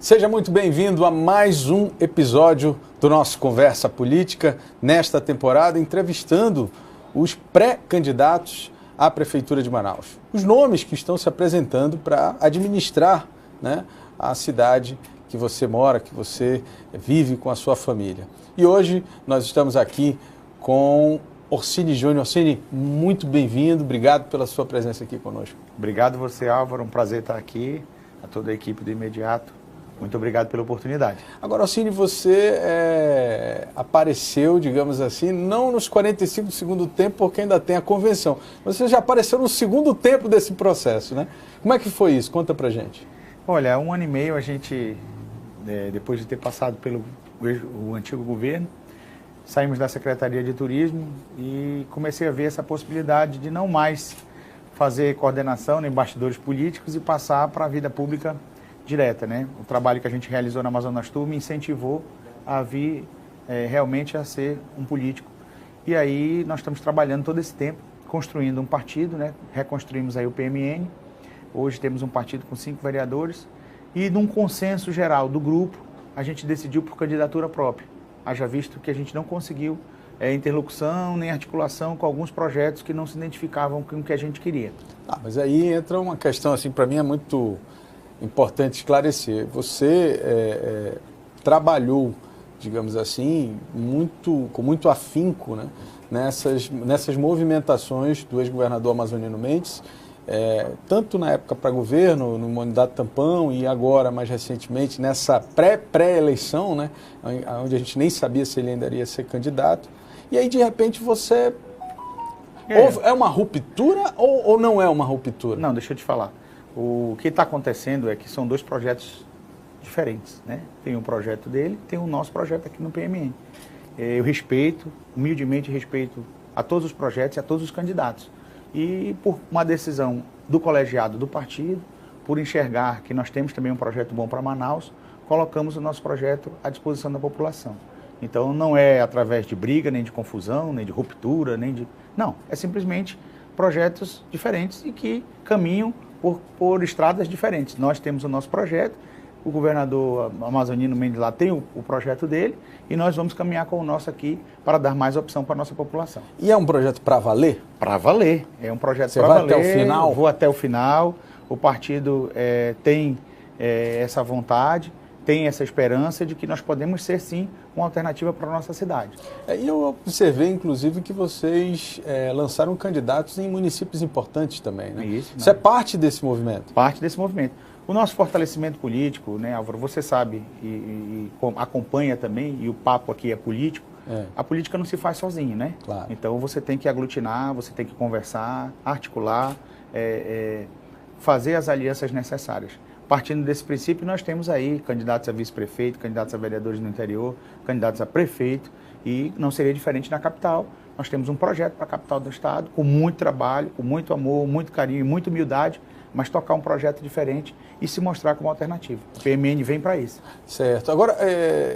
Seja muito bem-vindo a mais um episódio do nosso Conversa Política, nesta temporada entrevistando os pré-candidatos à Prefeitura de Manaus. Os nomes que estão se apresentando para administrar, né, a cidade que você mora, que você vive com a sua família. E hoje nós estamos aqui com Orsini Júnior. Orsini, muito bem-vindo, obrigado pela sua presença aqui conosco. Obrigado você, Álvaro, um prazer estar aqui, a toda a equipe do Imediato. Muito obrigado pela oportunidade. Agora, Orsini, você apareceu, digamos assim, não nos 45 do segundo tempo, porque ainda tem a convenção. Você já apareceu no segundo tempo desse processo, né? Como é que foi isso? Conta pra gente. Olha, há 1 ano e meio a gente, depois de ter passado pelo o antigo governo, saímos da Secretaria de Turismo e comecei a ver essa possibilidade de não mais fazer coordenação nem bastidores políticos e passar para a vida pública direta, né? O trabalho que a gente realizou na Amazonas Tour me incentivou a vir realmente a ser um político. E aí nós estamos trabalhando todo esse tempo, construindo um partido, né? Reconstruímos aí o PMN. Hoje temos um partido com 5 vereadores e num consenso geral do grupo, a gente decidiu por candidatura própria. Haja visto que a gente não conseguiu interlocução nem articulação com alguns projetos que não se identificavam com o que a gente queria. Mas aí entra uma questão, assim, para mim é muito importante esclarecer. Você trabalhou, digamos assim, com muito afinco, né, nessas movimentações do ex-governador Amazonino Mendes, tanto na época para governo, no mandato tampão, e agora, mais recentemente, nessa pré-eleição, né, onde a gente nem sabia se ele ainda iria ser candidato. E aí, de repente, você... É uma ruptura ou não é uma ruptura? Não, deixa eu te falar. O que está acontecendo é que são 2 projetos diferentes, né? Tem um projeto dele, tem o nosso projeto aqui no PMN. Eu respeito, humildemente respeito a todos os projetos e a todos os candidatos. E por uma decisão do colegiado do partido, por enxergar que nós temos também um projeto bom para Manaus, colocamos o nosso projeto à disposição da população. Então não é através de briga, nem de confusão, nem de ruptura, nem de... Não, é simplesmente projetos diferentes e que caminham por estradas diferentes. Nós temos o nosso projeto, o governador Amazonino Mendes lá tem o projeto dele e nós vamos caminhar com o nosso aqui para dar mais opção para a nossa população. E é um projeto para valer? Para valer. É um projeto para valer. Você vai até o final? Vou até o final. O partido tem essa vontade, tem essa esperança de que nós podemos ser, sim, uma alternativa para a nossa cidade. E eu observei, inclusive, que vocês lançaram candidatos em municípios importantes também, né? Isso é parte desse movimento? Parte desse movimento. O nosso fortalecimento político, né, Álvaro, você sabe e acompanha também, e o papo aqui é político, a política não se faz sozinho, né? Claro. Então você tem que aglutinar, você tem que conversar, articular, fazer as alianças necessárias. Partindo desse princípio, nós temos aí candidatos a vice-prefeito, candidatos a vereadores no interior, candidatos a prefeito, e não seria diferente na capital. Nós temos um projeto para a capital do estado, com muito trabalho, com muito amor, muito carinho e muita humildade, mas tocar um projeto diferente e se mostrar como alternativa. O PMN vem para isso. Certo. Agora,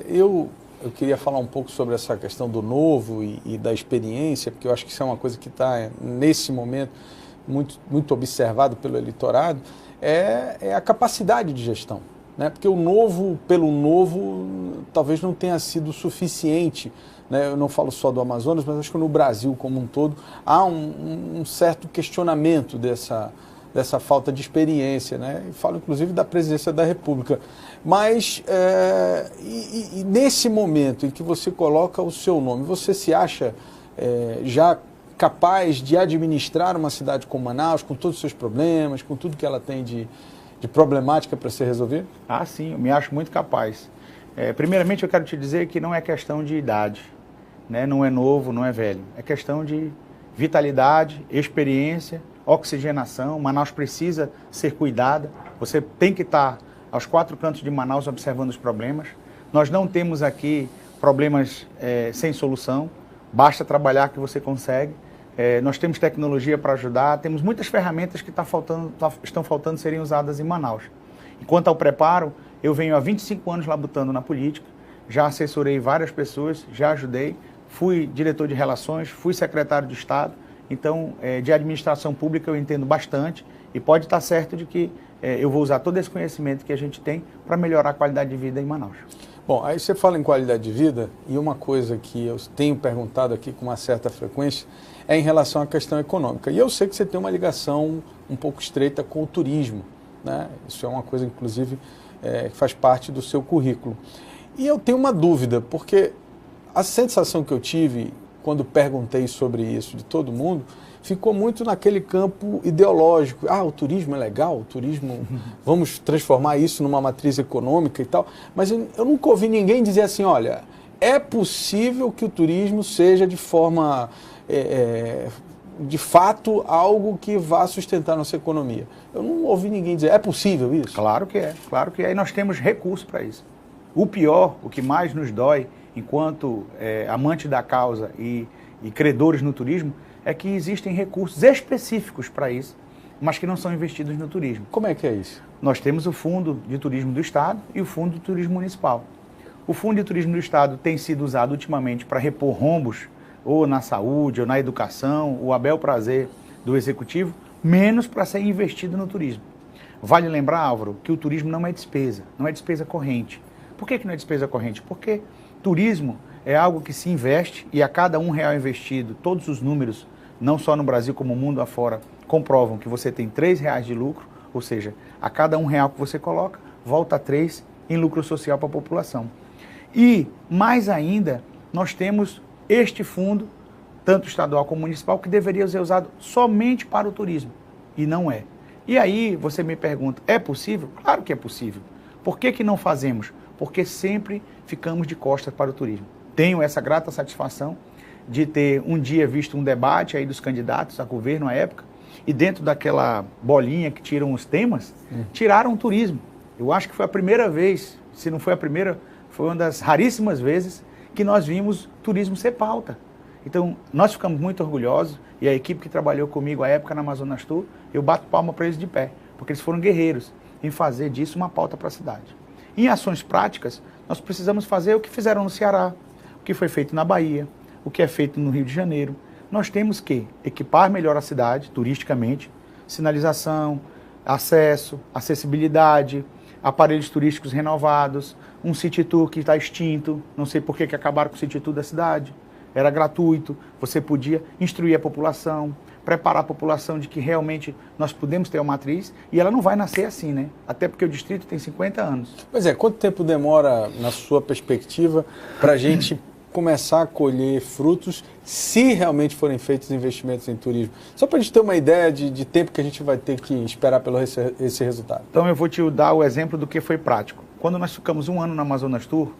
eu queria falar um pouco sobre essa questão do novo e da experiência, porque eu acho que isso é uma coisa que está, nesse momento, muito observado pelo eleitorado, é a capacidade de gestão, né? Porque o novo, pelo novo, talvez não tenha sido suficiente, né? Eu não falo só do Amazonas, mas acho que no Brasil como um todo há um certo questionamento dessa falta de experiência, né? E falo inclusive da presidência da República. Mas e nesse momento em que você coloca o seu nome, você se acha já capaz de administrar uma cidade como Manaus, com todos os seus problemas, com tudo que ela tem de problemática para ser resolvido? Ah, sim, eu me acho muito capaz. Primeiramente, eu quero te dizer que não é questão de idade, né? Não é novo, não é velho. É questão de vitalidade, experiência, oxigenação. Manaus precisa ser cuidada. Você tem que estar aos 4 cantos de Manaus observando os problemas. Nós não temos aqui problemas sem solução. Basta trabalhar que você consegue. Nós temos tecnologia para ajudar, temos muitas ferramentas que estão faltando serem usadas em Manaus. E quanto ao preparo, eu venho há 25 anos labutando na política, já assessorei várias pessoas, já ajudei, fui diretor de relações, fui secretário de Estado Então, de administração pública eu entendo bastante e pode estar certo de que eu vou usar todo esse conhecimento que a gente tem para melhorar a qualidade de vida em Manaus. Bom, aí você fala em qualidade de vida e uma coisa que eu tenho perguntado aqui com uma certa frequência é em relação à questão econômica. E eu sei que você tem uma ligação um pouco estreita com o turismo, né? Isso é uma coisa, inclusive, que faz parte do seu currículo. E eu tenho uma dúvida, porque a sensação que eu tive quando perguntei sobre isso de todo mundo, ficou muito naquele campo ideológico. Ah, o turismo é legal, o turismo, vamos transformar isso numa matriz econômica e tal. Mas eu nunca ouvi ninguém dizer assim, olha, é possível que o turismo seja de forma, de fato, algo que vá sustentar a nossa economia. Eu não ouvi ninguém dizer, é possível isso? Claro que é, claro que é. E nós temos recursos para isso. O pior, o que mais nos dói, enquanto amante da causa e credores no turismo, é que existem recursos específicos para isso, mas que não são investidos no turismo. Como é que é isso? Nós temos o Fundo de Turismo do Estado e o Fundo de Turismo Municipal. O Fundo de Turismo do Estado tem sido usado ultimamente para repor rombos, ou na saúde, ou na educação, o a bel prazer do Executivo, menos para ser investido no turismo. Vale lembrar, Álvaro, que o turismo não é despesa corrente. Por que não é despesa corrente? Porque turismo é algo que se investe e a cada R$1 investido, todos os números, não só no Brasil como no mundo afora, comprovam que você tem R$3 de lucro, ou seja, a cada R$1 que você coloca, volta 3 em lucro social para a população. E, mais ainda, nós temos este fundo, tanto estadual como municipal, que deveria ser usado somente para o turismo, e não é. E aí você me pergunta, é possível? Claro que é possível. Por que não fazemos? Porque sempre ficamos de costas para o turismo. Tenho essa grata satisfação de ter um dia visto um debate aí dos candidatos a governo à época, e dentro daquela bolinha que tiram os temas, tiraram o turismo. Eu acho que foi a primeira vez, se não foi a primeira, foi uma das raríssimas vezes que nós vimos turismo ser pauta. Então, nós ficamos muito orgulhosos, e a equipe que trabalhou comigo à época na Amazonas Tour, eu bato palma para eles de pé, porque eles foram guerreiros em fazer disso uma pauta para a cidade. Em ações práticas, nós precisamos fazer o que fizeram no Ceará, o que foi feito na Bahia, o que é feito no Rio de Janeiro. Nós temos que equipar melhor a cidade, turisticamente, sinalização, acesso, acessibilidade, aparelhos turísticos renovados, um City Tour que está extinto, não sei por que acabaram com o City Tour da cidade, era gratuito, você podia instruir a população, preparar a população de que realmente nós podemos ter uma matriz, e ela não vai nascer assim, né? Até porque o distrito tem 50 anos. Pois é, quanto tempo demora, na sua perspectiva, para a gente começar a colher frutos, se realmente forem feitos investimentos em turismo? Só para a gente ter uma ideia de tempo que a gente vai ter que esperar pelo esse resultado. Então eu vou te dar o exemplo do que foi prático. Quando nós ficamos um ano na Amazonas Tour,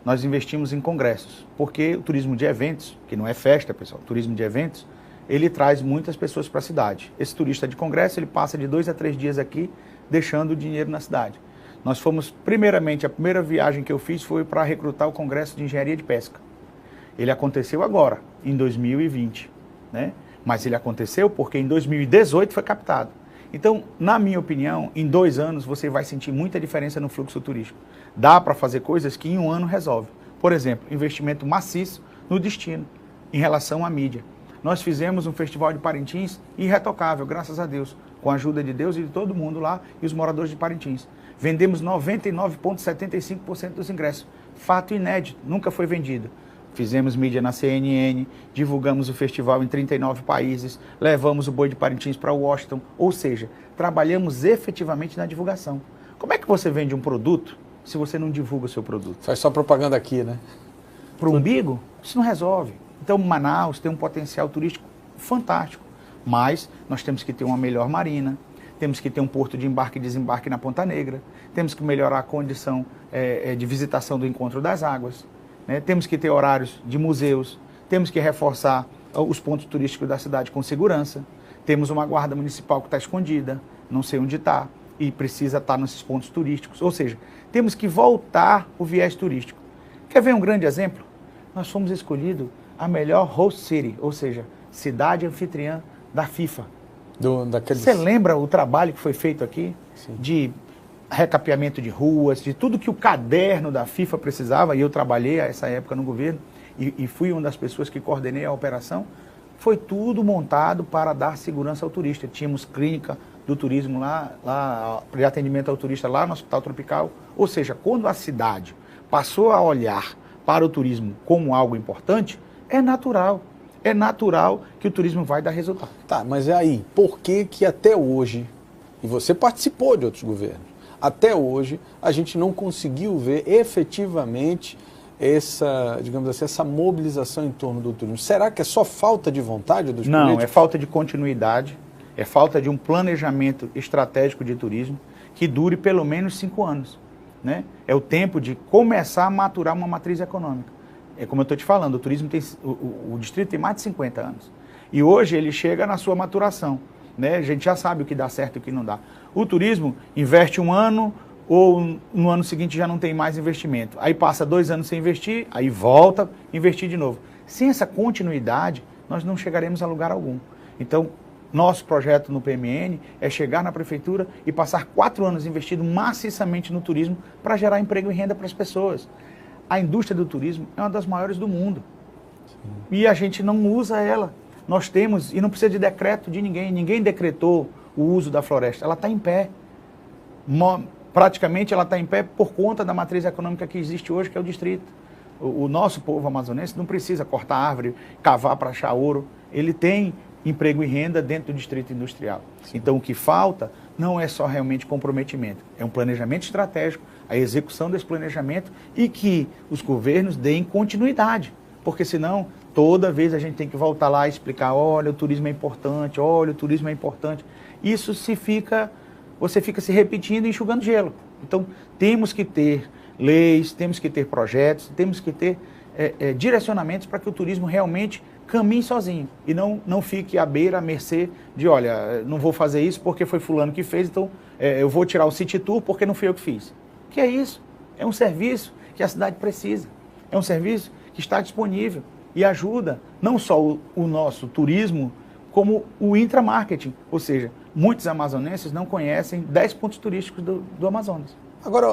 nós investimos em congressos, porque o turismo de eventos, que não é festa, pessoal, turismo de eventos, ele traz muitas pessoas para a cidade. Esse turista de congresso, ele passa de 2 a 3 dias aqui, deixando o dinheiro na cidade. Nós fomos, primeiramente, a primeira viagem que eu fiz foi para recrutar o Congresso de Engenharia de Pesca. Ele aconteceu agora, em 2020, né? Mas ele aconteceu porque em 2018 foi captado. Então, na minha opinião, em 2 anos você vai sentir muita diferença no fluxo turístico. Dá para fazer coisas que em 1 ano resolve. Por exemplo, investimento maciço no destino, em relação à mídia. Nós fizemos um festival de Parintins irretocável, graças a Deus, com a ajuda de Deus e de todo mundo lá e os moradores de Parintins. Vendemos 99,75% dos ingressos. Fato inédito, nunca foi vendido. Fizemos mídia na CNN, divulgamos o festival em 39 países, levamos o Boi de Parintins para Washington, ou seja, trabalhamos efetivamente na divulgação. Como é que você vende um produto se você não divulga o seu produto? Faz só propaganda aqui, né? Para o umbigo, isso não resolve. Então, Manaus tem um potencial turístico fantástico, mas nós temos que ter uma melhor marina, temos que ter um porto de embarque e desembarque na Ponta Negra, temos que melhorar a condição de visitação do encontro das águas, né? Temos que ter horários de museus, temos que reforçar os pontos turísticos da cidade com segurança, temos uma guarda municipal que está escondida, não sei onde está, e precisa estar nesses pontos turísticos, ou seja, temos que voltar o viés turístico. Quer ver um grande exemplo? Nós fomos escolhidos a melhor host city, ou seja, cidade anfitriã da FIFA. Você lembra o trabalho que foi feito aqui? Sim. De recapeamento de ruas, de tudo que o caderno da FIFA precisava, e eu trabalhei a essa época no governo, e fui uma das pessoas que coordenei a operação. foi tudo montado para dar segurança ao turista. Tínhamos clínica do turismo lá de atendimento ao turista lá no Hospital Tropical. Ou seja, quando a cidade passou a olhar para o turismo como algo importante, é natural que o turismo vai dar resultado. Tá, mas é aí, por que até hoje, e você participou de outros governos, até hoje a gente não conseguiu ver efetivamente essa, digamos assim, essa mobilização em torno do turismo? Será que é só falta de vontade dos políticos? Não, é falta de continuidade, é falta de um planejamento estratégico de turismo que dure pelo menos 5 anos. Né? É o tempo de começar a maturar uma matriz econômica. É como eu estou te falando, o turismo tem, o distrito tem mais de 50 anos. E hoje ele chega na sua maturação. Né? A gente já sabe o que dá certo e o que não dá. O turismo investe um ano, ou no ano seguinte já não tem mais investimento. Aí passa 2 anos sem investir, aí volta a investir de novo. Sem essa continuidade, nós não chegaremos a lugar algum. Então, nosso projeto no PMN é chegar na prefeitura e passar 4 anos investindo maciçamente no turismo para gerar emprego e renda para as pessoas. A indústria do turismo é uma das maiores do mundo. Sim. E a gente não usa ela. Nós temos, e não precisa de decreto de ninguém, ninguém decretou o uso da floresta, ela está em pé. Praticamente ela está em pé por conta da matriz econômica que existe hoje, que é o distrito. O nosso povo amazonense não precisa cortar árvore, cavar para achar ouro. Ele tem emprego e renda dentro do distrito industrial. Sim. Então o que falta não é só realmente comprometimento, é um planejamento estratégico, a execução desse planejamento e que os governos deem continuidade, porque senão toda vez a gente tem que voltar lá e explicar, olha, o turismo é importante, olha, o turismo é importante. Isso você fica se repetindo e enxugando gelo. Então temos que ter leis, temos que ter projetos, temos que ter direcionamentos para que o turismo realmente caminhe sozinho e não fique à beira, à mercê de, olha, não vou fazer isso porque foi fulano que fez, então eu vou tirar o City Tour porque não fui eu que fiz. Que é isso? É um serviço que a cidade precisa, é um serviço que está disponível e ajuda não só o nosso turismo, como o intramarketing, ou seja, muitos amazonenses não conhecem 10 pontos turísticos do Amazonas. Agora,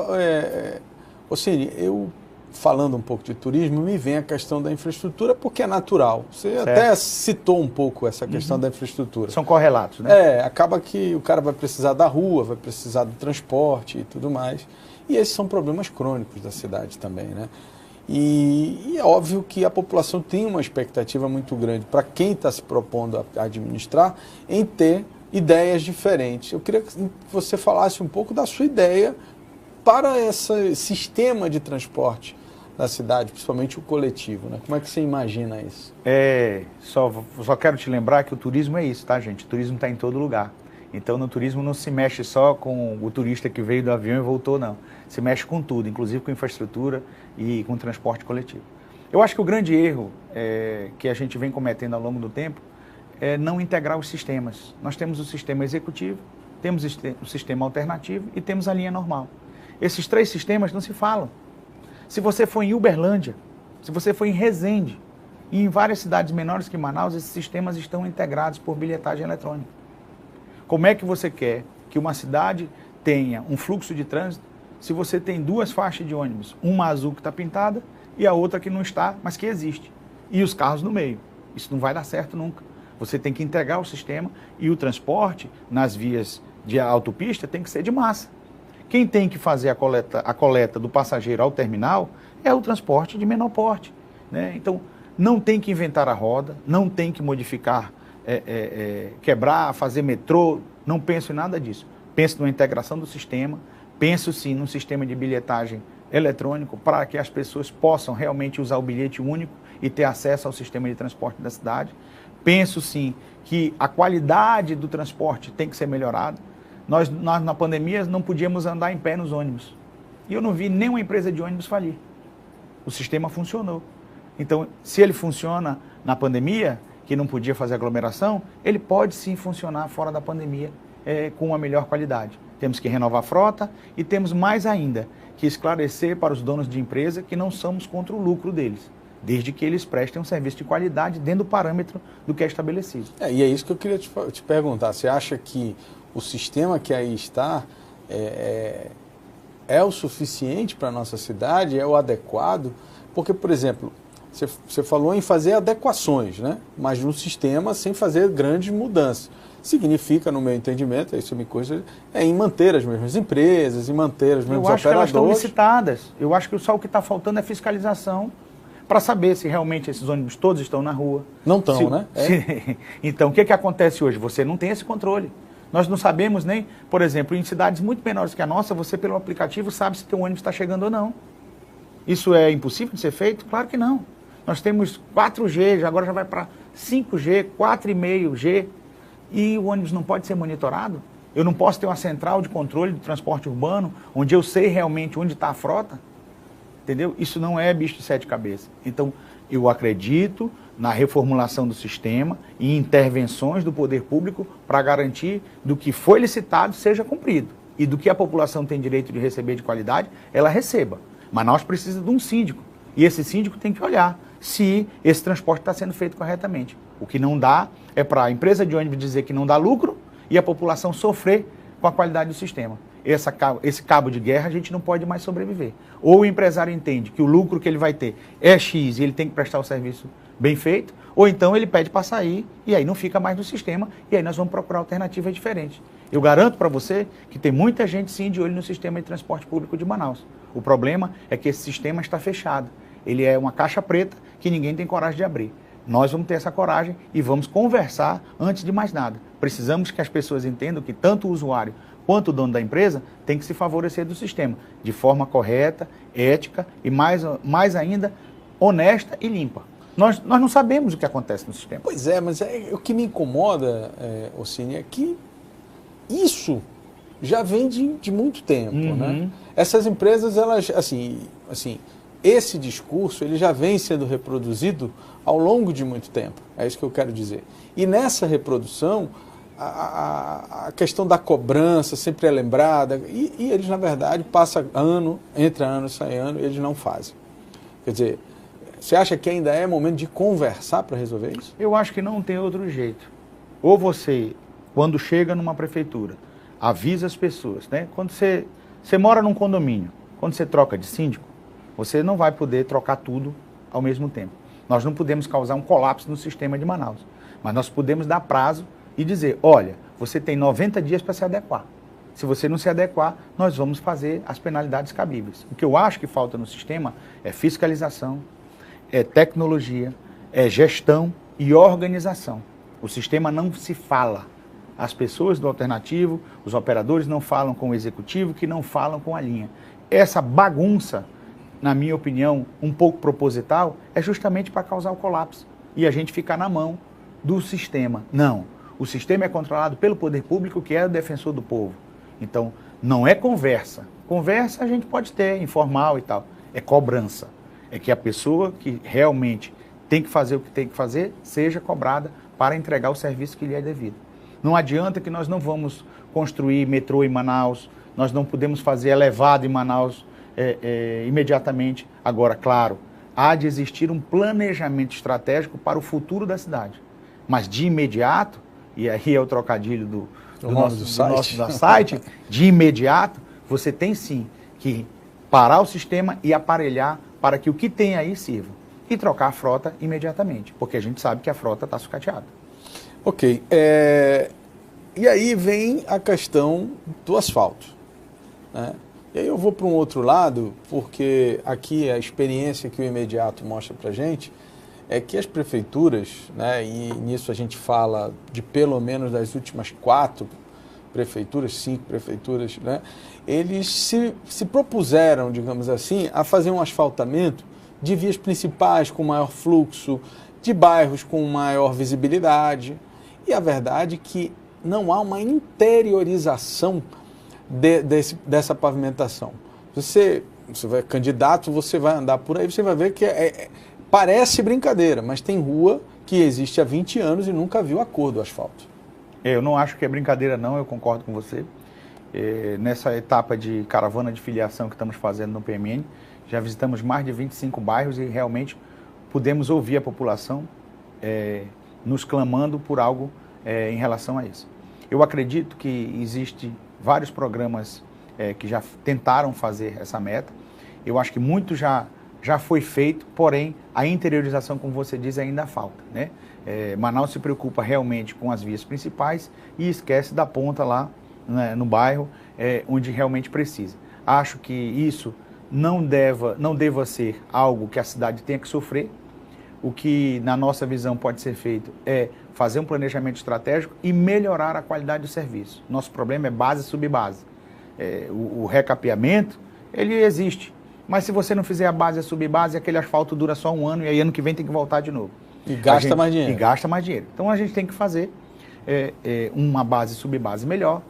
Ocine, eu falando um pouco de turismo, me vem a questão da infraestrutura, porque é natural. Você certo. Até citou um pouco essa questão da infraestrutura. São correlatos, né? Acaba que o cara vai precisar da rua, vai precisar do transporte e tudo mais. E esses são problemas crônicos da cidade também, né? E é óbvio que a população tem uma expectativa muito grande para quem está se propondo a administrar em ter ideias diferentes. Eu queria que você falasse um pouco da sua ideia para esse sistema de transporte da cidade, principalmente o coletivo, né? Como é que você imagina isso? Só quero te lembrar que o turismo é isso, tá, gente? O turismo está em todo lugar. Então, no turismo não se mexe só com o turista que veio do avião e voltou, não. Se mexe com tudo, inclusive com infraestrutura e com transporte coletivo. Eu acho que o grande erro que a gente vem cometendo ao longo do tempo é não integrar os sistemas. Nós temos o sistema executivo, temos o sistema alternativo e temos a linha normal. Esses 3 sistemas não se falam. Se você for em Uberlândia, se você for em Resende e em várias cidades menores que Manaus, esses sistemas estão integrados por bilhetagem eletrônica. Como é que você quer que uma cidade tenha um fluxo de trânsito se você tem 2 faixas de ônibus, uma azul que está pintada e a outra que não está, mas que existe, e os carros no meio? Isso não vai dar certo nunca. Você tem que integrar o sistema e o transporte nas vias de autopista tem que ser de massa. Quem tem que fazer a coleta do passageiro ao terminal é o transporte de menor porte. Né? Então, não tem que inventar a roda, não tem que modificar, quebrar, fazer metrô, não penso em nada disso. Penso numa integração do sistema, penso sim num sistema de bilhetagem eletrônico para que as pessoas possam realmente usar o bilhete único e ter acesso ao sistema de transporte da cidade. Penso sim que a qualidade do transporte tem que ser melhorada. Nós, na pandemia, não podíamos andar em pé nos ônibus. E eu não vi nenhuma empresa de ônibus falir. O sistema funcionou. Então, se ele funciona na pandemia, que não podia fazer aglomeração, ele pode sim funcionar fora da pandemia com uma melhor qualidade. Temos que renovar a frota e temos mais ainda que esclarecer para os donos de empresa que não somos contra o lucro deles, desde que eles prestem um serviço de qualidade dentro do parâmetro do que é estabelecido. E é isso que eu queria te perguntar. Você acha que o sistema que aí está é o suficiente para a nossa cidade? É o adequado? Porque, por exemplo, você falou em fazer adequações, né? Mas no sistema sem fazer grandes mudanças. Significa, no meu entendimento, isso me custa, em manter as mesmas empresas, em manter os mesmos operadores. Eu acho que elas estão licitadas. Eu acho que só o que está faltando é fiscalização para saber se realmente esses ônibus todos estão na rua. Não estão, né? Então, o que acontece hoje? Você não tem esse controle. Nós não sabemos nem, por exemplo, em cidades muito menores que a nossa, você pelo aplicativo sabe se teu ônibus está chegando ou não. Isso é impossível de ser feito? Claro que não. Nós temos 4G, agora já vai para 5G, 4,5G, e o ônibus não pode ser monitorado? Eu não posso ter uma central de controle do transporte urbano, onde eu sei realmente onde está a frota? Entendeu? Isso não é bicho de sete cabeças. Então, eu acredito na reformulação do sistema e intervenções do poder público para garantir do que foi licitado seja cumprido. E do que a população tem direito de receber de qualidade, ela receba. Mas nós precisamos de um síndico. E esse síndico tem que olhar se esse transporte está sendo feito corretamente. O que não dá é para a empresa de ônibus dizer que não dá lucro e a população sofrer com a qualidade do sistema. Esse cabo de guerra a gente não pode mais sobreviver. Ou o empresário entende que o lucro que ele vai ter é X e ele tem que prestar o serviço bem feito, ou então ele pede para sair e aí não fica mais no sistema e aí nós vamos procurar alternativas diferentes. Eu garanto para você que tem muita gente sim de olho no sistema de transporte público de Manaus. O problema é que esse sistema está fechado. Ele é uma caixa preta que ninguém tem coragem de abrir. Nós vamos ter essa coragem e vamos conversar antes de mais nada. Precisamos que as pessoas entendam que tanto o usuário quanto o dono da empresa tem que se favorecer do sistema, de forma correta, ética e mais ainda, honesta e limpa. Nós não sabemos o que acontece no sistema. Pois é, mas o que me incomoda, Ossini, é que isso já vem de muito tempo, né? Essas empresas, elas, assim, esse discurso, ele já vem sendo reproduzido ao longo de muito tempo, é isso que eu quero dizer. E nessa reprodução, a questão da cobrança sempre é lembrada, e eles, na verdade, passa ano, entra ano, sai ano, e eles não fazem. Quer dizer, você acha que ainda é momento de conversar para resolver isso? Eu acho que não tem outro jeito. Ou você, quando chega numa prefeitura, avisa as pessoas, né? Quando você mora num condomínio, quando você troca de síndico, você não vai poder trocar tudo ao mesmo tempo. Nós não podemos causar um colapso no sistema de Manaus, mas nós podemos dar prazo e dizer, olha, você tem 90 dias para se adequar. Se você não se adequar, nós vamos fazer as penalidades cabíveis. O que eu acho que falta no sistema é fiscalização, é tecnologia, é gestão e organização. O sistema não se fala. As pessoas do alternativo, os operadores não falam com o executivo, que não falam com a linha. Essa bagunça, na minha opinião, um pouco proposital, é justamente para causar o colapso e a gente ficar na mão do sistema. Não. O sistema é controlado pelo poder público, que é o defensor do povo. Então, não é conversa. Conversa a gente pode ter, informal e tal. É cobrança. É que a pessoa que realmente tem que fazer o que tem que fazer, seja cobrada para entregar o serviço que lhe é devido. Não adianta que nós não vamos construir metrô em Manaus, nós não podemos fazer elevado em Manaus imediatamente. Agora, claro, há de existir um planejamento estratégico para o futuro da cidade. Mas de imediato, e aí é o trocadilho do nosso site, de imediato, você tem sim que parar o sistema e aparelhar para que o que tem aí sirva. E trocar a frota imediatamente, porque a gente sabe que a frota está sucateada. Ok. E aí vem a questão do asfalto, né? E aí eu vou para um outro lado, porque aqui a experiência que o imediato mostra para a gente é que as prefeituras, né, e nisso a gente fala de pelo menos das últimas 4 prefeituras, 5 prefeituras, né, eles se propuseram, digamos assim, a fazer um asfaltamento de vias principais com maior fluxo, de bairros com maior visibilidade. E a verdade é que não há uma interiorização dessa pavimentação. Você vai candidato, você vai andar por aí, você vai ver que parece brincadeira, mas tem rua que existe há 20 anos e nunca viu a cor do asfalto. Eu não acho que é brincadeira não, eu concordo com você. Nessa etapa de caravana de filiação que estamos fazendo no PMN, já visitamos mais de 25 bairros e realmente pudemos ouvir a população nos clamando por algo em relação a isso. Eu acredito que existe vários programas que já tentaram fazer essa meta. Eu acho que muitos já já foi feito, porém a interiorização, como você diz, ainda falta, né? Manaus se preocupa realmente com as vias principais e esquece da ponta lá, né, no bairro, onde realmente precisa. Acho que isso não deva ser algo que a cidade tenha que sofrer. O que, na nossa visão, pode ser feito é fazer um planejamento estratégico e melhorar a qualidade do serviço. Nosso problema é base e subbase. O recapeamento, ele existe. Mas se você não fizer a base e a subbase, aquele asfalto dura só um ano e aí ano que vem tem que voltar de novo. E gasta mais dinheiro. E gasta mais dinheiro. Então a gente tem que fazer uma base e subbase melhor,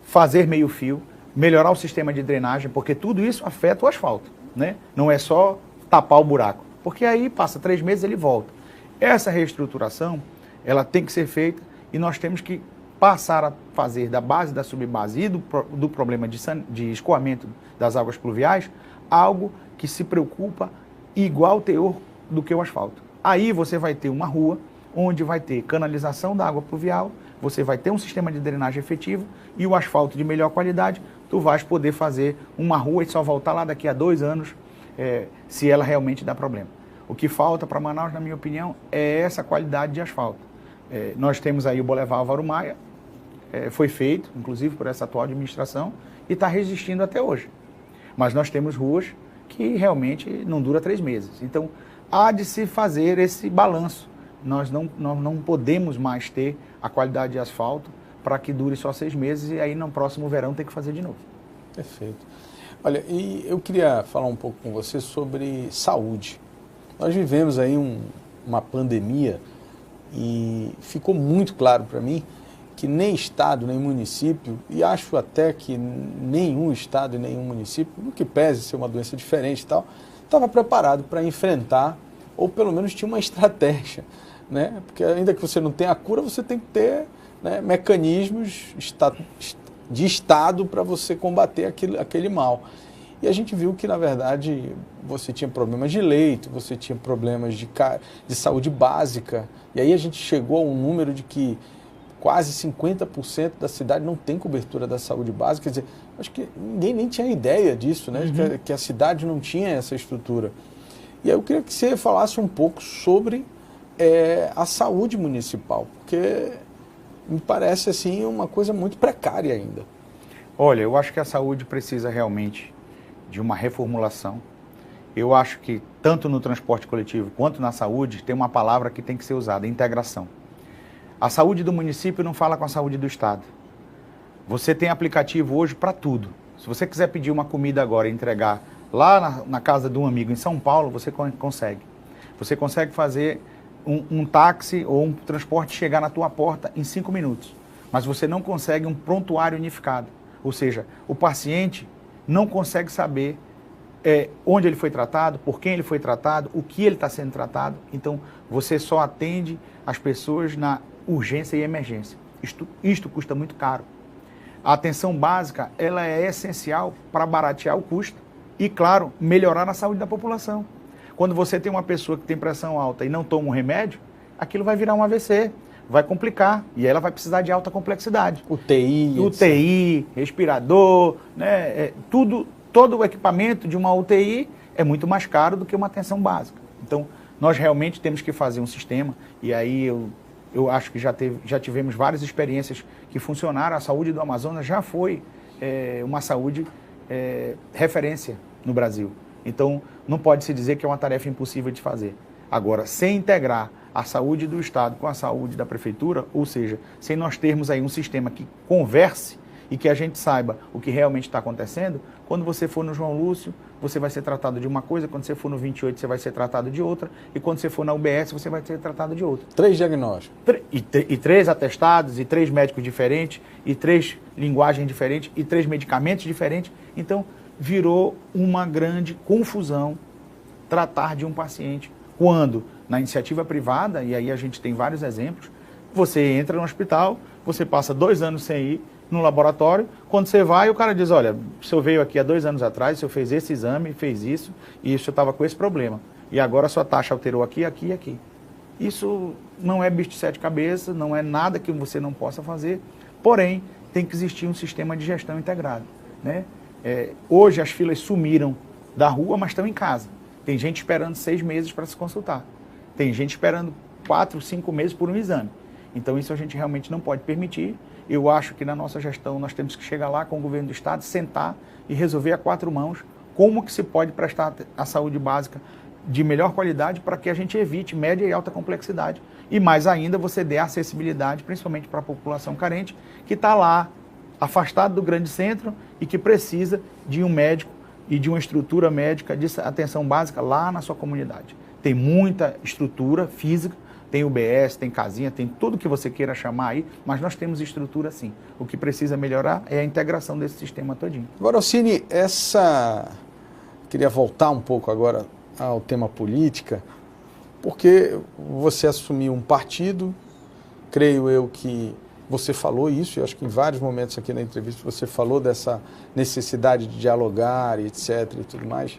fazer meio fio, melhorar o sistema de drenagem, porque tudo isso afeta o asfalto, né? Não é só tapar o buraco, porque aí passa 3 meses e ele volta. Essa reestruturação, ela tem que ser feita e nós temos que passar a fazer da base, da subbase e do problema de escoamento das águas pluviais algo que se preocupa igual teor do que o asfalto. Aí você vai ter uma rua onde vai ter canalização da água pluvial, você vai ter um sistema de drenagem efetivo e o asfalto de melhor qualidade, tu vais poder fazer uma rua e só voltar lá daqui a 2 anos, se ela realmente dá problema. O que falta para Manaus, na minha opinião, é essa qualidade de asfalto. Nós temos aí o Boulevard Álvaro Maia, foi feito, inclusive por essa atual administração, e está resistindo até hoje. Mas nós temos ruas que realmente não duram 3 meses. Então, há de se fazer esse balanço. Nós não podemos mais ter a qualidade de asfalto para que dure só 6 meses e aí no próximo verão tem que fazer de novo. Perfeito. Olha, e eu queria falar um pouco com você sobre saúde. Nós vivemos aí uma pandemia e ficou muito claro para mim que nem estado, nem município, e acho até que nenhum estado e nenhum município, no que pese ser uma doença diferente e tal, estava preparado para enfrentar, ou pelo menos tinha uma estratégia, né? Porque ainda que você não tenha a cura, você tem que ter, né, mecanismos de Estado para você combater aquele mal. E a gente viu que, na verdade, você tinha problemas de leito, você tinha problemas de saúde básica, e aí a gente chegou a um número de que quase 50% da cidade não tem cobertura da saúde básica. Quer dizer, acho que ninguém nem tinha ideia disso, né? Uhum. Que a cidade não tinha essa estrutura. E aí eu queria que você falasse um pouco sobre a saúde municipal, porque me parece assim uma coisa muito precária ainda. Olha, eu acho que a saúde precisa realmente de uma reformulação. Eu acho que tanto no transporte coletivo quanto na saúde tem uma palavra que tem que ser usada, integração. A saúde do município não fala com a saúde do estado. Você tem aplicativo hoje para tudo. Se você quiser pedir uma comida agora e entregar lá na casa de um amigo em São Paulo, você consegue. Você consegue fazer um táxi ou um transporte chegar na tua porta em 5 minutos. Mas você não consegue um prontuário unificado. Ou seja, o paciente não consegue saber onde ele foi tratado, por quem ele foi tratado, o que ele está sendo tratado. Então, você só atende as pessoas na urgência e emergência. Isto custa muito caro. A atenção básica, ela é essencial para baratear o custo e, claro, melhorar a saúde da população. Quando você tem uma pessoa que tem pressão alta e não toma um remédio, aquilo vai virar um AVC, vai complicar e ela vai precisar de alta complexidade. UTI, respirador, né? Todo o equipamento de uma UTI é muito mais caro do que uma atenção básica. Então, nós realmente temos que fazer um sistema e aí eu acho que já tivemos várias experiências que funcionaram. A saúde do Amazonas já foi uma saúde referência no Brasil. Então, não pode se dizer que é uma tarefa impossível de fazer. Agora, sem integrar a saúde do Estado com a saúde da Prefeitura, ou seja, sem nós termos aí um sistema que converse e que a gente saiba o que realmente está acontecendo, quando você for no João Lúcio, você vai ser tratado de uma coisa, quando você for no 28, você vai ser tratado de outra, e quando você for na UBS, você vai ser tratado de outra. 3 diagnósticos. E 3 atestados, e 3 médicos diferentes, e 3 linguagens diferentes, e 3 medicamentos diferentes. Então, virou uma grande confusão tratar de um paciente. Quando, na iniciativa privada, e aí a gente tem vários exemplos, você entra no hospital, você passa 2 anos sem ir no laboratório, quando você vai, o cara diz, olha, o senhor veio aqui há 2 anos atrás, o senhor fez esse exame, fez isso, e o senhor estava com esse problema. E agora a sua taxa alterou aqui, aqui e aqui. Isso não é bicho de 7 cabeças, não é nada que você não possa fazer, porém, tem que existir um sistema de gestão integrado, né? Hoje as filas sumiram da rua, mas estão em casa. Tem gente esperando 6 meses para se consultar. Tem gente esperando 4, 5 meses por um exame. Então isso a gente realmente não pode permitir. Eu acho que na nossa gestão nós temos que chegar lá com o governo do estado, sentar e resolver a 4 mãos como que se pode prestar a saúde básica de melhor qualidade para que a gente evite média e alta complexidade. E mais ainda, você dê acessibilidade, principalmente para a população carente, que está lá, afastado do grande centro e que precisa de um médico e de uma estrutura médica de atenção básica lá na sua comunidade. Tem muita estrutura física, tem UBS, tem casinha, tem tudo que você queira chamar aí, mas nós temos estrutura sim. O que precisa melhorar é a integração desse sistema todinho. Agora, Alcine, queria voltar um pouco agora ao tema política, porque você assumiu um partido, creio eu que você falou isso, eu acho que em vários momentos aqui na entrevista você falou dessa necessidade de dialogar, etc. e tudo mais.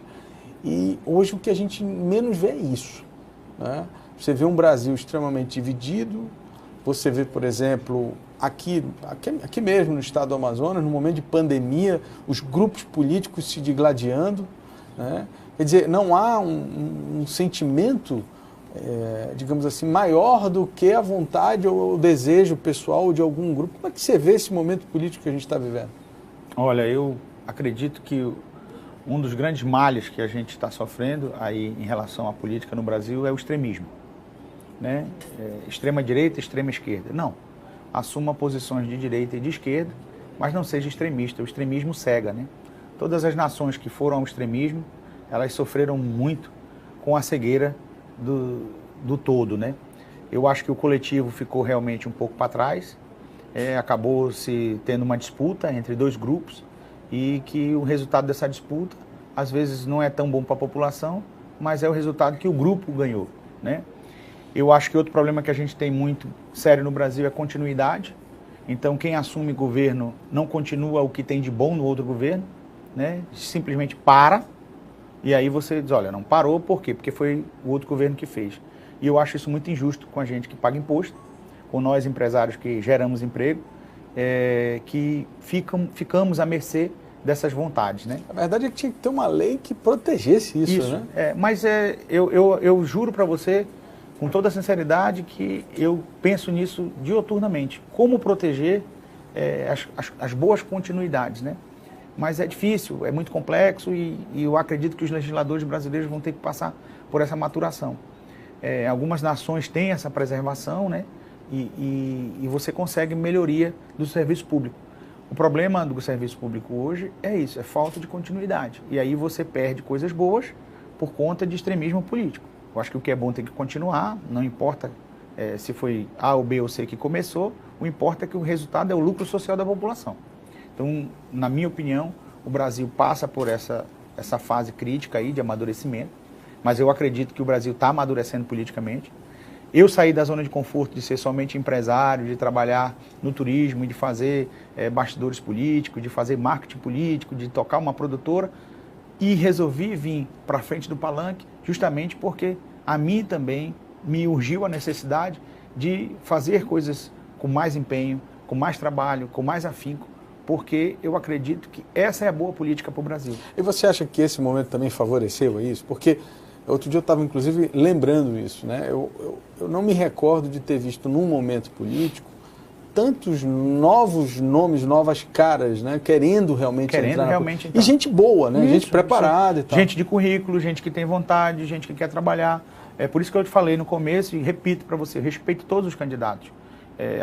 E hoje o que a gente menos vê é isso, né? Você vê um Brasil extremamente dividido, você vê, por exemplo, aqui mesmo no estado do Amazonas, no momento de pandemia, os grupos políticos se digladiando, né? Quer dizer, não há um sentimento, digamos assim, maior do que a vontade ou o desejo pessoal de algum grupo. Como é que você vê esse momento político que a gente está vivendo? Olha, eu acredito que um dos grandes males que a gente está sofrendo aí em relação à política no Brasil é o extremismo, né? Extrema direita, extrema esquerda. Não, assuma posições de direita e de esquerda, mas não seja extremista. O extremismo cega, né? Todas as nações que foram ao extremismo, elas sofreram muito com a cegueira do todo, né? Eu acho que o coletivo ficou realmente um pouco para trás, acabou se tendo uma disputa entre 2 grupos e que o resultado dessa disputa, às vezes, não é tão bom para a população, mas é o resultado que o grupo ganhou, né? Eu acho que outro problema que a gente tem muito sério no Brasil é a continuidade. Então, quem assume governo não continua o que tem de bom no outro governo, né? Simplesmente para, e aí você diz, olha, não parou, por quê? Porque foi o outro governo que fez. E eu acho isso muito injusto com a gente que paga imposto, com nós empresários que geramos emprego, que ficamos à mercê dessas vontades, né? A verdade é que tinha que ter uma lei que protegesse isso, né? Mas eu juro para você, com toda a sinceridade, que eu penso nisso dioturnamente. Como proteger as boas continuidades, né? Mas é difícil, é muito complexo e eu acredito que os legisladores brasileiros vão ter que passar por essa maturação. Algumas nações têm essa preservação, né? E você consegue melhoria do serviço público. O problema do serviço público hoje é isso, é falta de continuidade. E aí você perde coisas boas por conta de extremismo político. Eu acho que o que é bom tem que continuar, não importa se foi A ou B ou C que começou, o importa é que o resultado é o lucro social da população. Então, na minha opinião, o Brasil passa por essa fase crítica aí de amadurecimento, mas eu acredito que o Brasil está amadurecendo politicamente. Eu saí da zona de conforto de ser somente empresário, de trabalhar no turismo, de fazer bastidores políticos, de fazer marketing político, de tocar uma produtora, e resolvi vir para frente do palanque justamente porque a mim também me urgiu a necessidade de fazer coisas com mais empenho, com mais trabalho, com mais afinco, porque eu acredito que essa é a boa política para o Brasil. E você acha que esse momento também favoreceu isso? Porque outro dia eu estava, inclusive, lembrando isso, né? Eu não me recordo de ter visto num momento político tantos novos nomes, novas caras, né? Querendo realmente entrar. E gente boa, né? Gente preparada e tal. Gente de currículo, gente que tem vontade, gente que quer trabalhar. É por isso que eu te falei no começo e repito para você, respeito todos os candidatos.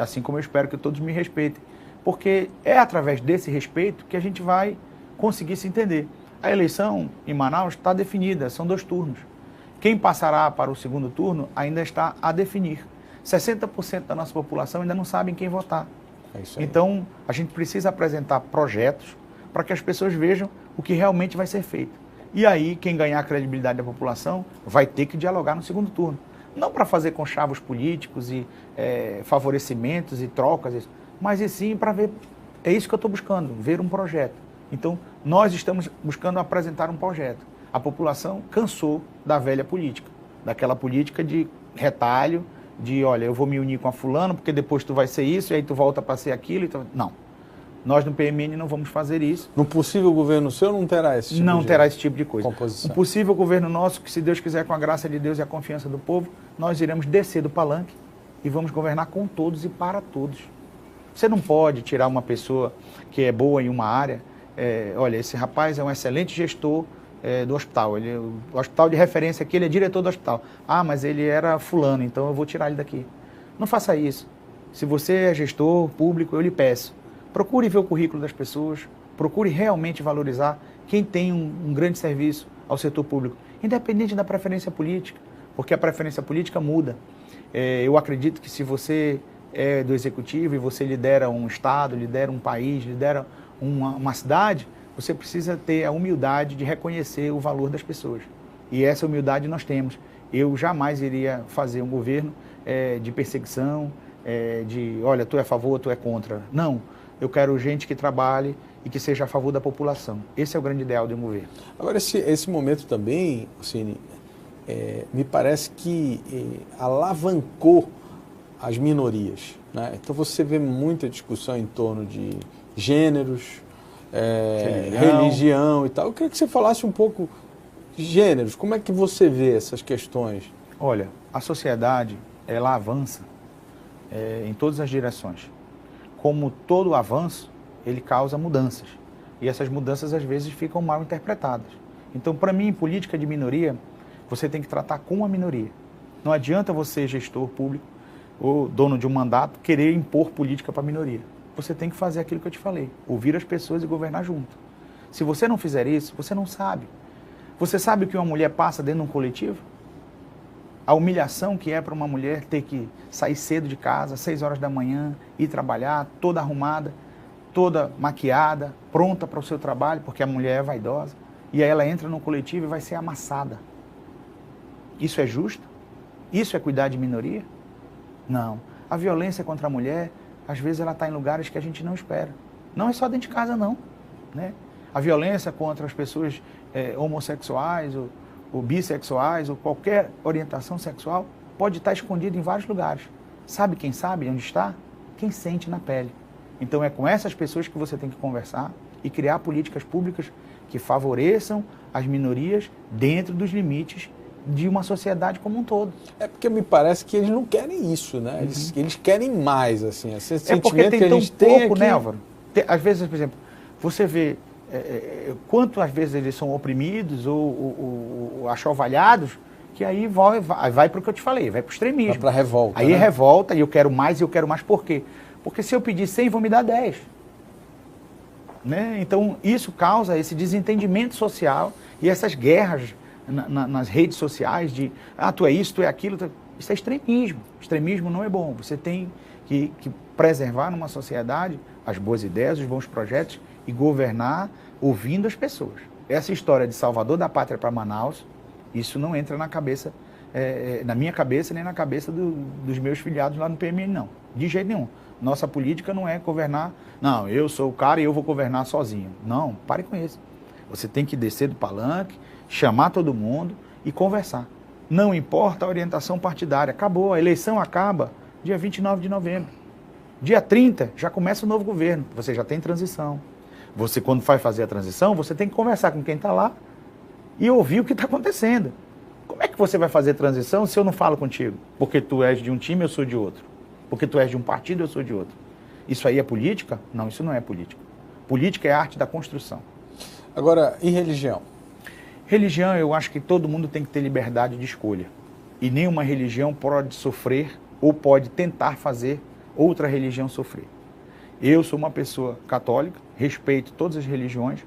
Assim como eu espero que todos me respeitem. Porque é através desse respeito que a gente vai conseguir se entender. A eleição em Manaus está definida, são 2 turnos. Quem passará para o segundo turno ainda está a definir. 60% da nossa população ainda não sabe em quem votar. É isso aí. Então, a gente precisa apresentar projetos para que as pessoas vejam o que realmente vai ser feito. E aí, quem ganhar a credibilidade da população vai ter que dialogar no segundo turno. Não para fazer conchavos políticos e favorecimentos e trocas, mas e sim para ver, é isso que eu estou buscando, ver um projeto. Então, nós estamos buscando apresentar um projeto. A população cansou da velha política, daquela política de retalho, de, olha, eu vou me unir com a fulano, porque depois tu vai ser isso, e aí tu volta para ser aquilo. Então, não. Nós no PMN não vamos fazer isso. No possível governo seu não terá esse tipo Não terá esse tipo de coisa. composição. Um possível governo nosso, que se Deus quiser, com a graça de Deus e a confiança do povo, nós iremos descer do palanque e vamos governar com todos e para todos. Você não pode tirar uma pessoa que é boa em uma área. Olha, esse rapaz é um excelente gestor do hospital. O hospital de referência aqui, ele é diretor do hospital. Ah, mas ele era fulano, então eu vou tirar ele daqui. Não faça isso. Se você é gestor público, eu lhe peço, procure ver o currículo das pessoas, procure realmente valorizar quem tem um grande serviço ao setor público, independente da preferência política, porque a preferência política muda. Eu acredito que se você é do executivo e você lidera um estado, lidera um país, lidera uma cidade, você precisa ter a humildade de reconhecer o valor das pessoas. E essa humildade nós temos. Eu jamais iria fazer um governo de perseguição, olha, tu é a favor, tu é contra. Não, eu quero gente que trabalhe e que seja a favor da população. Esse é o grande ideal de um governo. Agora, esse momento também, Cine, me parece que alavancou as minorias, né? Então você vê muita discussão em torno de gêneros, religião e tal. Eu queria que você falasse um pouco de gêneros. Como é que você vê essas questões? Olha, a sociedade, ela avança em todas as direções. Como todo avanço, ele causa mudanças. E essas mudanças, às vezes, ficam mal interpretadas. Então, para mim, em política de minoria, você tem que tratar com a minoria. Não adianta você, gestor público, ou dono de um mandato, querer impor política para a minoria. Você tem que fazer aquilo que eu te falei, ouvir as pessoas e governar junto. Se você não fizer isso, você não sabe. Você sabe o que uma mulher passa dentro de um coletivo? A humilhação que é para uma mulher ter que sair cedo de casa, 6 horas da manhã, ir trabalhar, toda arrumada, toda maquiada, pronta para o seu trabalho, porque a mulher é vaidosa. E aí ela entra no coletivo e vai ser amassada. Isso é justo? Isso é cuidar de minoria? Não. A violência contra a mulher, às vezes ela está em lugares que a gente não espera. Não é só dentro de casa, não, né? A violência contra as pessoas homossexuais ou bissexuais ou qualquer orientação sexual pode estar escondida em vários lugares. Sabe quem sabe onde está? Quem sente na pele. Então é com essas pessoas que você tem que conversar e criar políticas públicas que favoreçam as minorias dentro dos limites de uma sociedade como um todo. É porque me parece que eles não querem isso, né? Eles querem mais, assim. Esse porque tem que a tão gente tem pouco, aqui... né, Álvaro? Às vezes, por exemplo, você vê quanto às vezes eles são oprimidos ou achovalhados, que aí vai para o que eu te falei, vai para o extremismo. Vai para a revolta. Aí né? revolta, e eu quero mais, por quê? Porque se eu pedir 100, vão me dar 10. Né? Então, isso causa esse desentendimento social e essas guerras nas redes sociais de, tu é isso, tu é aquilo. Isso é extremismo. Extremismo não é bom. Você tem que preservar numa sociedade as boas ideias, os bons projetos e governar ouvindo as pessoas. Essa história de Salvador da Pátria para Manaus, isso não entra na cabeça, na minha cabeça nem na cabeça dos meus filiados lá no PMN, não. De jeito nenhum. Nossa política não é governar, não, eu sou o cara e eu vou governar sozinho. Não, pare com isso. Você tem que descer do palanque, chamar todo mundo e conversar. Não importa a orientação partidária. Acabou, a eleição acaba dia 29 de novembro. Dia 30 já começa o novo governo, você já tem transição. Você, quando vai fazer a transição, você tem que conversar com quem está lá e ouvir o que está acontecendo. Como é que você vai fazer transição se eu não falo contigo? Porque tu és de um time, eu sou de outro. Porque tu és de um partido, eu sou de outro. Isso aí é política? Não, isso não é política. Política é a arte da construção. Agora, e religião? Religião, eu acho que todo mundo tem que ter liberdade de escolha. E nenhuma religião pode sofrer ou pode tentar fazer outra religião sofrer. Eu sou uma pessoa católica, respeito todas as religiões,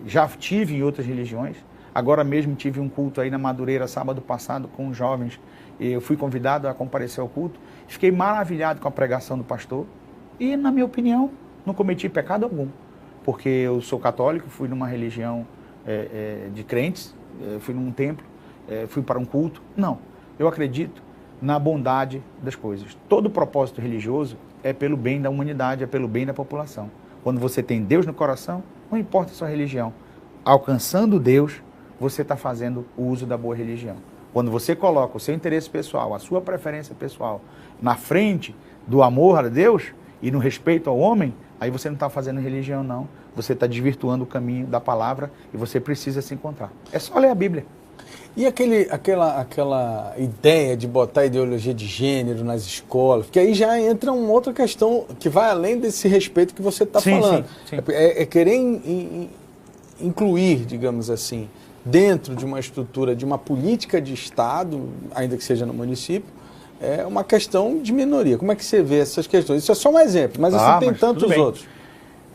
já tive em outras religiões, agora mesmo tive um culto aí na Madureira sábado passado com os jovens, eu fui convidado a comparecer ao culto, fiquei maravilhado com a pregação do pastor e, na minha opinião, não cometi pecado algum, porque eu sou católico, fui numa religião de crentes, fui num templo, fui para um culto, não, eu acredito na bondade das coisas. Todo propósito religioso é pelo bem da humanidade, é pelo bem da população. Quando você tem Deus no coração, não importa a sua religião. Alcançando Deus, você está fazendo o uso da boa religião. Quando você coloca o seu interesse pessoal, a sua preferência pessoal, na frente do amor a Deus e no respeito ao homem, aí você não está fazendo religião, não. Você está desvirtuando o caminho da palavra e você precisa se encontrar. É só ler a Bíblia. E aquela ideia de botar ideologia de gênero nas escolas, porque aí já entra uma outra questão que vai além desse respeito que você está falando. Sim. É querer incluir, digamos assim, dentro de uma estrutura, de uma política de Estado, ainda que seja no município, é uma questão de minoria. Como é que você vê essas questões? Isso é só um exemplo, mas assim tem tantos outros.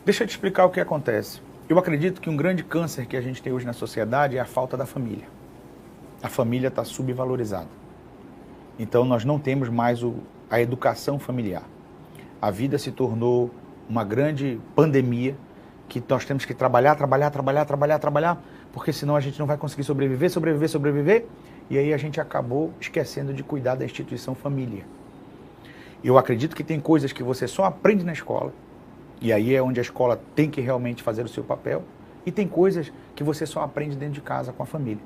Deixa eu te explicar o que acontece. Eu acredito que um grande câncer que a gente tem hoje na sociedade é a falta da família. A família está subvalorizada. Então nós não temos mais a educação familiar. A vida se tornou uma grande pandemia que nós temos que trabalhar, porque senão a gente não vai conseguir sobreviver, e aí a gente acabou esquecendo de cuidar da instituição família. Eu acredito que tem coisas que você só aprende na escola, e aí é onde a escola tem que realmente fazer o seu papel, e tem coisas que você só aprende dentro de casa com a família.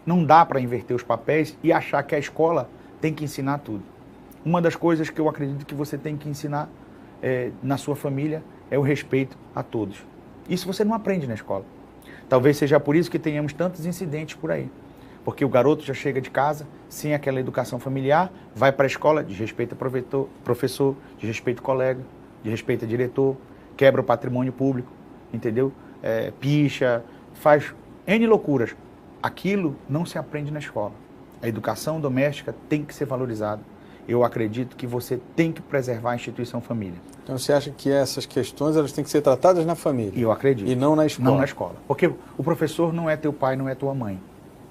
Não dá para inverter os papéis e achar que a escola tem que ensinar tudo. Uma das coisas que eu acredito que você tem que ensinar na sua família é o respeito a todos. Isso você não aprende na escola. Talvez seja por isso que tenhamos tantos incidentes por aí. Porque o garoto já chega de casa sem aquela educação familiar, vai para a escola, desrespeita professor, desrespeita colega, desrespeita diretor, quebra o patrimônio público, entendeu? Picha, faz N loucuras. Aquilo não se aprende na escola. A educação doméstica tem que ser valorizada. Eu acredito que você tem que preservar a instituição família. Então você acha que essas questões elas têm que ser tratadas na família? Eu acredito. E não na escola? Não na escola. Porque o professor não é teu pai, não é tua mãe.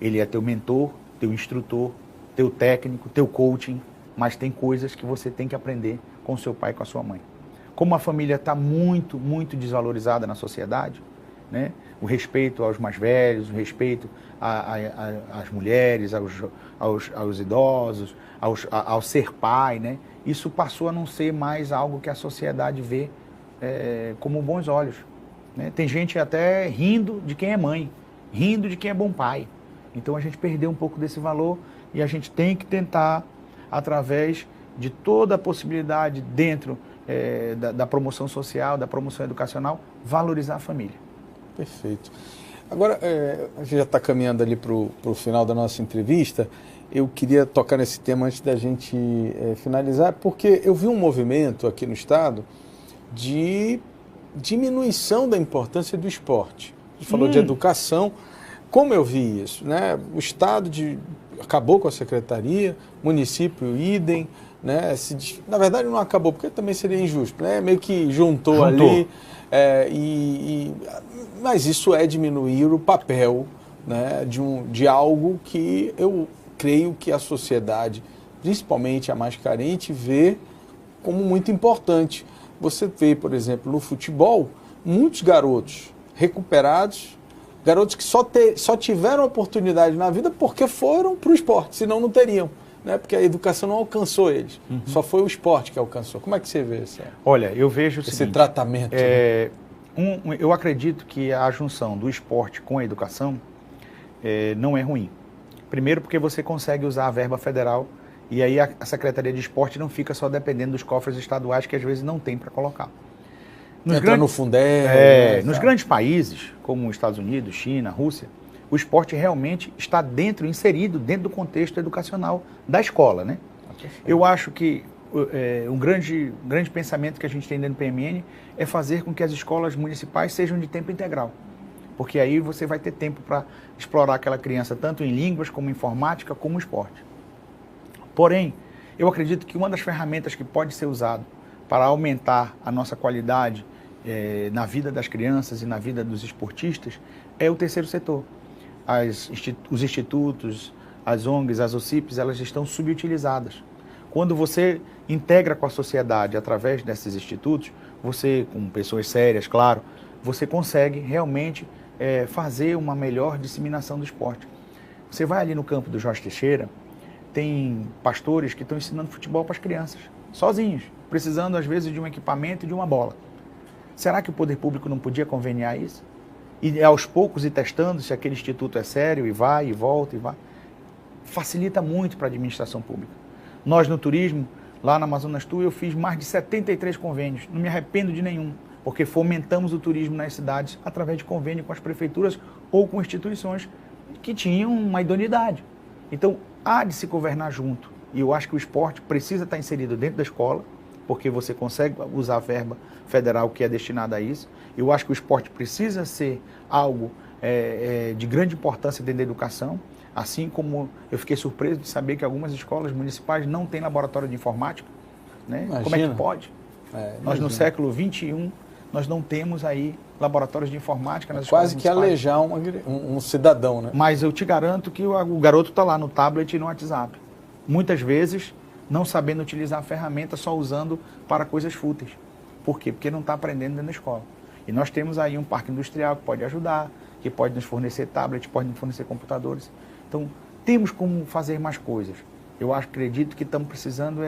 Ele é teu mentor, teu instrutor, teu técnico, teu coaching, mas tem coisas que você tem que aprender com o seu pai e com a sua mãe. Como a família está muito, muito desvalorizada na sociedade, né? O respeito aos mais velhos, o respeito às mulheres, aos idosos, ao ser pai, né? Isso passou a não ser mais algo que a sociedade vê como bons olhos, né? Tem gente até rindo de quem é mãe, rindo de quem é bom pai. Então a gente perdeu um pouco desse valor e a gente tem que tentar, através de toda a possibilidade dentro da promoção social, da promoção educacional, valorizar a família. Perfeito. Agora, a gente já está caminhando ali para o final da nossa entrevista. Eu queria tocar nesse tema antes da gente finalizar, porque eu vi um movimento aqui no Estado de diminuição da importância do esporte. A gente falou de educação. Como eu vi isso, né? O Estado acabou com a secretaria, município idem, né? Na verdade não acabou, porque também seria injusto, né? Meio que juntou. Ali. Mas isso é diminuir o papel, né, de algo que eu creio que a sociedade, principalmente a mais carente, vê como muito importante. Você vê, por exemplo, no futebol, muitos garotos recuperados, garotos que só tiveram oportunidade na vida porque foram para o esporte, senão não teriam, né? Porque a educação não alcançou eles, só foi o esporte que alcançou. Como é que você vê isso? Olha, eu vejo esse tratamento. Eu acredito que a junção do esporte com a educação não é ruim. Primeiro porque você consegue usar a verba federal e aí a Secretaria de Esporte não fica só dependendo dos cofres estaduais que às vezes não tem para colocar. No Fundeb. Nos grandes países, como os Estados Unidos, China, Rússia, o esporte realmente está inserido dentro do contexto educacional da escola, né? Eu acho que um grande pensamento que a gente tem dentro do PMN é fazer com que as escolas municipais sejam de tempo integral. Porque aí você vai ter tempo para explorar aquela criança tanto em línguas, como informática, como esporte. Porém, eu acredito que uma das ferramentas que pode ser usada para aumentar a nossa qualidade na vida das crianças e na vida dos esportistas é o terceiro setor. Os institutos, as ONGs, as OCIPs, elas estão subutilizadas. Quando você integra com a sociedade através desses institutos, você, com pessoas sérias, claro, você consegue realmente fazer uma melhor disseminação do esporte. Você vai ali no campo do Jorge Teixeira, tem pastores que estão ensinando futebol para as crianças, sozinhos, precisando às vezes de um equipamento e de uma bola. Será que o poder público não podia conveniar isso? E aos poucos ir testando se aquele instituto é sério e vai e volta e vai. Facilita muito para a administração pública. Nós no turismo, lá na Amazonas Tour, eu fiz mais de 73 convênios, não me arrependo de nenhum, porque fomentamos o turismo nas cidades através de convênio com as prefeituras ou com instituições que tinham uma idoneidade. Então, há de se governar junto. E eu acho que o esporte precisa estar inserido dentro da escola, porque você consegue usar a verba federal que é destinada a isso. Eu acho que o esporte precisa ser algo de grande importância dentro da educação, assim como eu fiquei surpreso de saber que algumas escolas municipais não têm laboratório de informática. Né? Como é que pode? Nós no século XXI, nós não temos aí laboratórios de informática nas escolas municipais. Quase que alejar um cidadão, né? Mas eu te garanto que o garoto está lá no tablet e no WhatsApp. Muitas vezes não sabendo utilizar a ferramenta, só usando para coisas fúteis. Por quê? Porque não está aprendendo dentro da escola. E nós temos aí um parque industrial que pode ajudar, que pode nos fornecer tablets, pode nos fornecer computadores. Então, temos como fazer mais coisas. Eu acredito que estamos precisando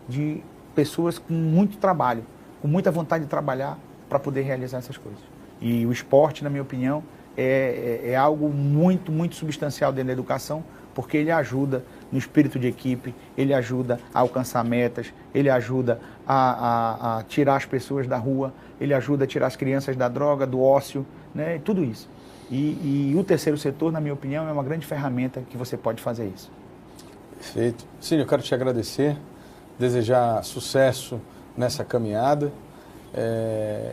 de pessoas com muito trabalho, com muita vontade de trabalhar para poder realizar essas coisas. E o esporte, na minha opinião, é algo muito, muito substancial dentro da educação, porque ele ajuda no espírito de equipe, ele ajuda a alcançar metas, ele ajuda a tirar as pessoas da rua, ele ajuda a tirar as crianças da droga, do ócio, né? Tudo isso. E o terceiro setor, na minha opinião, é uma grande ferramenta que você pode fazer isso. Perfeito. Cínio, eu quero te agradecer, desejar sucesso nessa caminhada.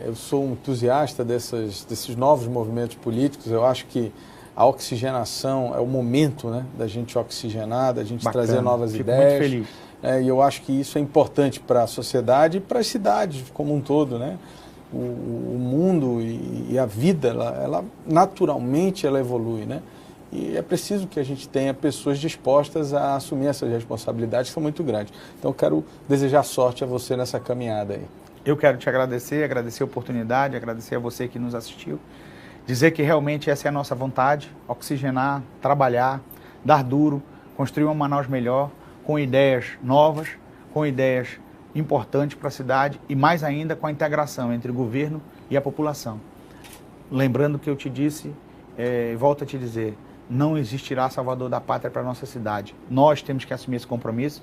Eu sou um entusiasta desses novos movimentos políticos. Eu acho que a oxigenação é o momento, né, da gente oxigenar, da gente trazer novas ideias. Fico muito feliz. E eu acho que isso é importante para a sociedade e para as cidades como um todo, né? O mundo e a vida, ela naturalmente ela evolui, né? E é preciso que a gente tenha pessoas dispostas a assumir essas responsabilidades que são muito grandes. Então eu quero desejar sorte a você nessa caminhada aí. Eu quero te agradecer a oportunidade, agradecer a você que nos assistiu. Dizer que realmente essa é a nossa vontade, oxigenar, trabalhar, dar duro, construir uma Manaus melhor, com ideias novas, com ideias importantes para a cidade e mais ainda com a integração entre o governo e a população. Lembrando que eu te disse, volto a te dizer, não existirá salvador da pátria para a nossa cidade. Nós temos que assumir esse compromisso.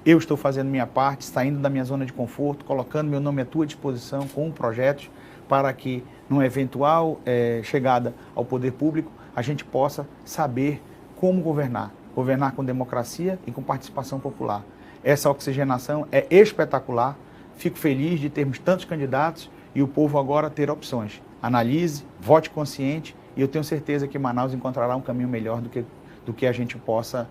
Eu estou fazendo minha parte, saindo da minha zona de conforto, colocando meu nome à tua disposição com projetos para que, numa eventual chegada ao poder público, a gente possa saber como governar. Governar com democracia e com participação popular. Essa oxigenação é espetacular. Fico feliz de termos tantos candidatos e o povo agora ter opções. Analise, vote consciente e eu tenho certeza que Manaus encontrará um caminho melhor do que a gente possa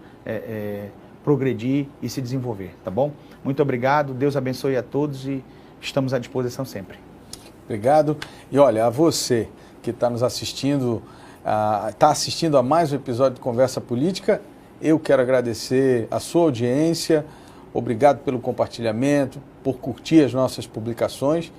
progredir e se desenvolver, tá bom? Muito obrigado, Deus abençoe a todos e estamos à disposição sempre. Obrigado. E olha, a você que está nos assistindo, está assistindo a mais um episódio de Conversa Política, eu quero agradecer a sua audiência, obrigado pelo compartilhamento, por curtir as nossas publicações.